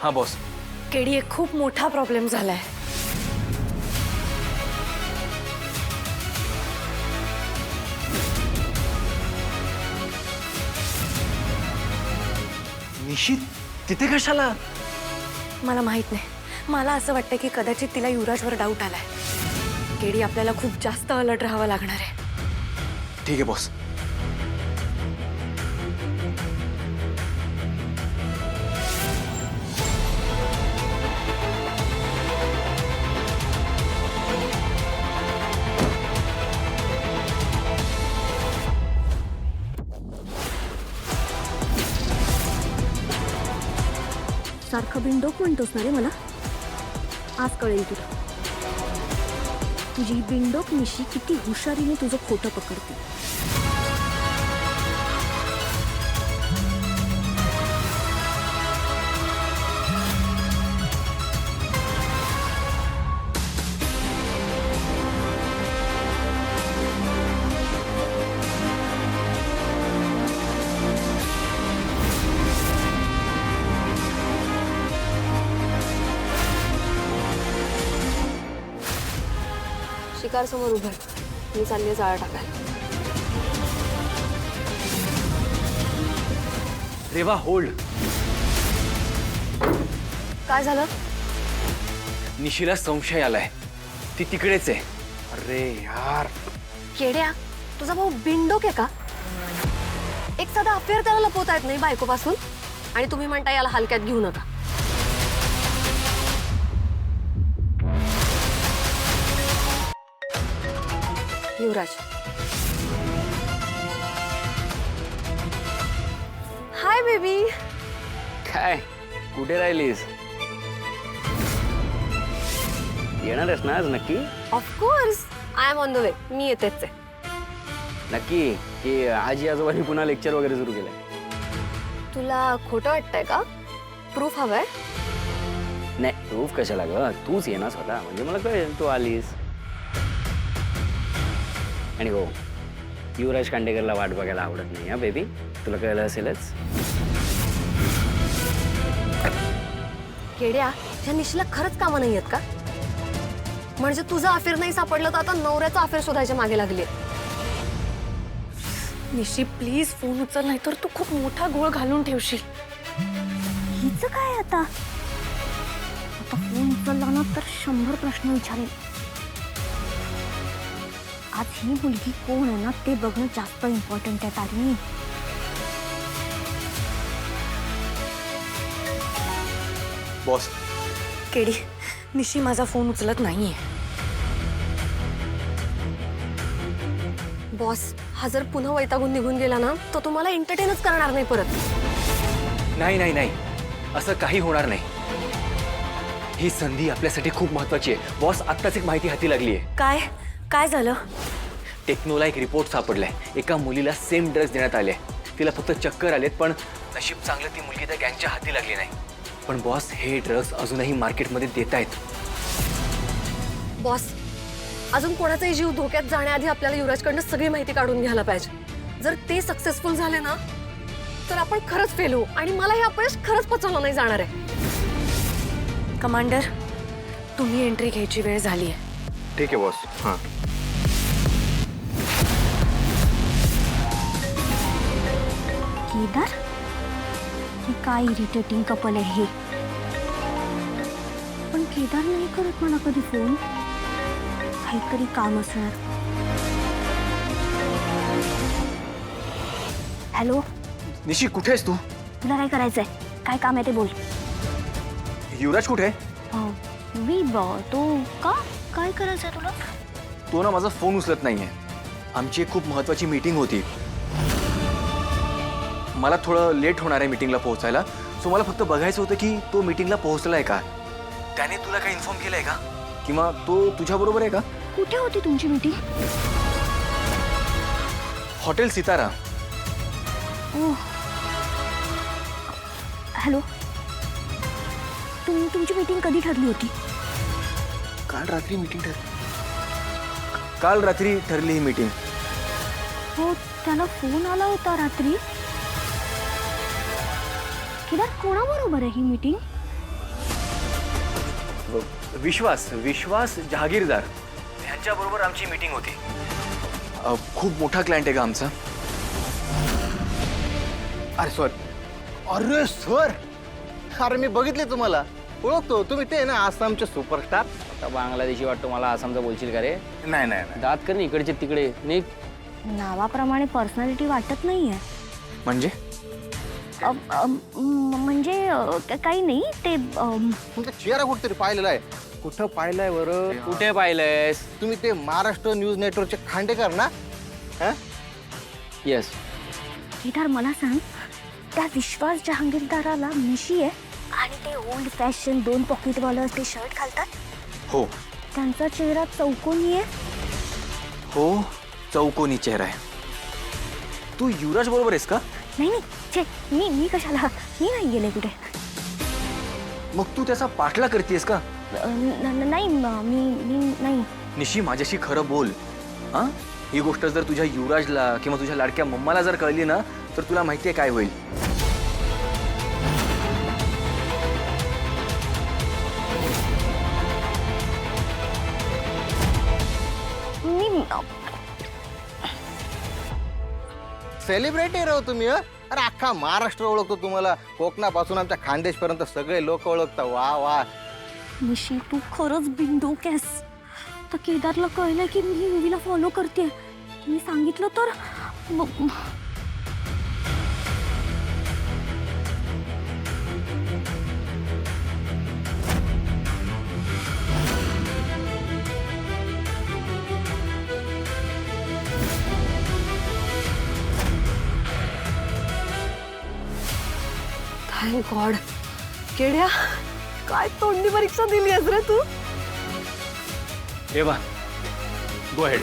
हाँ boss. KD एक खूप मोठा प्रॉब्लेम झालाय. निशी तिथे कशाला? मला माहित नाही. मला असं वाटतं की कदाचित तिला युवराजवर डाऊट आलाय. केडी आपल्याला खूप जास्त अलर्ट राहावं लागणार आहे. ठीक है बॉस. सारखं बिंडोक म्हणतोस ना रे मला. आज कळेल तुला तुझी बिंडोक निशी किती हुशारीने तुझं खोटं पकडते. शिकार समोर उभं मी चालली जाळं टाकायला. रेवा होल्ड. काय झालं? निशीला संशय आलाय. ती तिकडेच आहे. अरे यार. केड्या तुझा भाऊ बिंडोक आहे का? एक साधा अफेअर त्याला लपवता येत नाही बायकोपासून आणि तुम्ही म्हणता याला हलक्यात घेऊ नका. युवराज. Hi baby. काय कुठे राहिलीस? येणारच ना आज नक्की? Of course I am on the way. मी येतेच आहे. नक्की की आजी आजोबांनी पुन्हा लेक्चर वगैरे सुरू केलंय? तुला खोटं वाटतंय का? प्रूफ हवंय? नाही प्रूफ कशाला ग, तूच ये ना स्वतः म्हणजे मला कळेल तू आलीस. आणि हो युवराज खांडेकरला वाट बघायला आवडत नाही हा बेबी, तुला कळलं असेलच. केड्या ह्या निशीला खरंच कामं नाही आहेत का? म्हणजे तुझं अफेअर नाही सापडलं तर आता नवऱ्याचं अफेअर शोधायच्या मागे लागली. निशी प्लीज फोन उचल, नाही तर तू खूप मोठा घोळ घालून ठेवशील. हिचं काय आता फोन उचलला ना तर 100 प्रश्न विचारेल. आज ही मुलगी कोण आहे ना ते बघणं जास्त इम्पॉर्टंट आहे तारी. बॉस. केडी निशी माझा फोन उचलत नाहीये. बॉस हा जर पुन्हा वैतागून निघून गेला ना तर तुम्हाला एंटरटेनच करणार नाही परत. नाही नाही नाही, असं काही होणार नाही. ही संधी आपल्यासाठी खूप महत्वाची आहे. बॉस आत्ताच एक माहिती हाती लागली आहे. काय काय झालं? टेक्नोला एक रिपोर्ट सापडलाय. एका मुलीला सेम ड्रग्ज देण्यात आले. तिला फक्त चक्कर आलेत पण नशीब चांगलं ती मुलगी त्या गँगच्या हाती लागली नाही. पण बॉस हे ड्रग्ज अजूनही मार्केटमध्ये देत आहेत. बॉस अजून कोणाचाही जीव धोक्यात जाण्याआधी आपल्याला युवराजकडनं सगळी माहिती काढून घ्यायला पाहिजे. जर ते सक्सेसफुल झाले ना तर आपण खरंच फेल होऊ आणि मला हे अपयश खरंच पचवलं नाही जाणार आहे. कमांडर तुम्ही एंट्री घ्यायची वेळ झाली आहे. ठीक आहे बॉस. हां केदार हे काय इरिटेटिंग कपल आहे हे. पण केदार नाही करत मला कधी फोन. काहीतरी काम असणार. हॅलो निशी कुठे आहेस तू? तुला काय करायचंय? काय काम आहे ते बोल. युवराज कुठे आहे? तो का काय करायचंय तुला? तो ना माझा फोन उचलत नाहीये. आमची एक खूप महत्वाची मीटिंग होती. मला थोडं लेट होणार आहे मीटिंगला पोहोचायला. सो मला फक्त बघायचं होतं की तो मीटिंगला पोहोचलाय का. त्याने तुला काही इन्फॉर्म केलंय का किंवा तो तुझ्या बरोबर आहे का? कुठे होती तुमची मीटिंग? हॉटेल सितारा. हॅलो तुमची मीटिंग कधी ठरली होती? काल रात्री मीटिंग ठरली. काल रात्री ठरली ही मीटिंग. हो त्याला फोन आला होता रात्री. केदार कोणाबरोबर आहे ही मीटिंग? विश्वास विश्वास जहागीरदार ह्यांच्याबरोबर आमची मीटिंग होती. खूप मोठा क्लायंट आहे का आमचा. अरे सर, अरे मी बघितले तुम्हाला, ओळखतो. तुम्ही ते ना आसामचे सुपरस्टार. आता बांगलादेशी वाटतो मला आसामचा बोलशील का रे. नाही नाही दात कर ना इकडचे तिकडे नाही. नावाप्रमाणे पर्सनॅलिटी वाटत नाहीये. म्हणजे म्हणजे काही नाही ते तुमचा चेहरा कुठेतरी पाहिलेला आहे. कुठं पाहिलाय बरं? कुठे पाहिलंयस. तुम्ही ते महाराष्ट्र न्यूज नेटवर्कचे खांडेकर ना? येस. केदार मला सांग, त्या विश्वास जहांगीरदाराला मिशी आहे आणि ते ओल्ड फॅशन 2 पॉकेटवालं ते शर्ट घालतात. हो त्यांचा चेहरा चौकोनी आहे. हो चौकोनी चेहरा आहे. तू युवराज बरोबर आहेस का. नाही नाही छे, मी कशाला, मी नाही गेले कुठे. मग तू त्याचा पाठला करतेस का. नाही मी नाही. निशी माझ्याशी खरं बोल. हा ही गोष्ट जर तुझ्या युवराजला किंवा तुझ्या लाडक्या मम्माला जर कळली ना तर तुला माहिती आहे काय होईल. मी सेलिब्रिटी राहू तुम्ही. अरे अख्खा महाराष्ट्र ओळखतो तुम्हाला. कोकणापासून आमच्या खानदेशपर्यंत सगळे लोक ओळखतात. वा वा. निशी तू खरंच बिनडोक आहेस. तर केदारला कळलंय की मी मूवीला फॉलो करते. मी सांगितलं तर थँक गॉड. केड्या, काय तोंडी परीक्षा दिली आहेस रे तू. एवा गो हेड.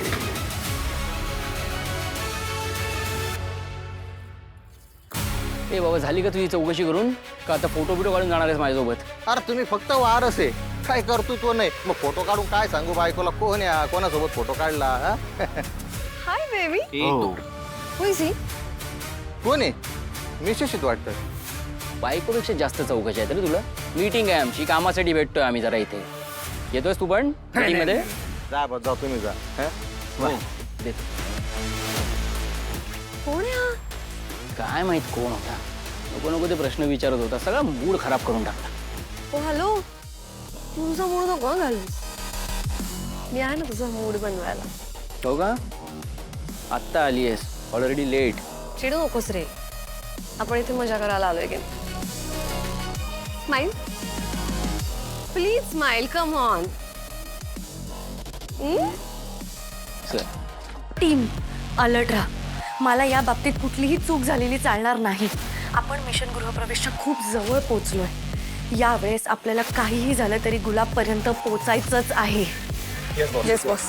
ए बाबा झाली का तुझी चौकशी करून का आता फोटो बिटो काढून जाणार आहेस माझ्यासोबत. अरे तुम्ही फक्त वारस आहे, काय कर्तृत्व नाही. मग फोटो काढून काय सांगू बायकोला. कोण या कोणासोबत फोटो काढला. Hi baby. होईस ही. कोण आहे. मिसेस वाटतं. बायकोपेक्षा जास्त चौकशी आहे तरी तुला. मीटिंग आहे आमची, कामासाठी भेटतोय आम्ही जरा इथे. येतोयस तू पण मीटिंग मध्ये. जा बस, जा तुम्ही जा. दे. कोण आहे हा? काय माहित कोण होता. नको नको ते प्रश्न विचारत होता. सगळा मूड खराब करून टाकला. ओ हॅलो, तुझा मूड नको घालू. मी आहे ना तुझा मूड बनवायला. हो का. आत्ता आली आहेस, ऑलरेडी लेट. चिडू नकोस रे, आपण इथे मजा करायला आलोय की. Smile please, smile. Come on. चल. टीम अलर्ट राहा. मला या बाबतीत कुठलीही चूक झालेली चालणार नाही. आपण मिशन गृहप्रवेशच्या खूप जवळ पोहोचलोय. यावेळेस आपल्याला काहीही झालं तरी गुलाबपर्यंत पोचायचंच आहे. Yes boss.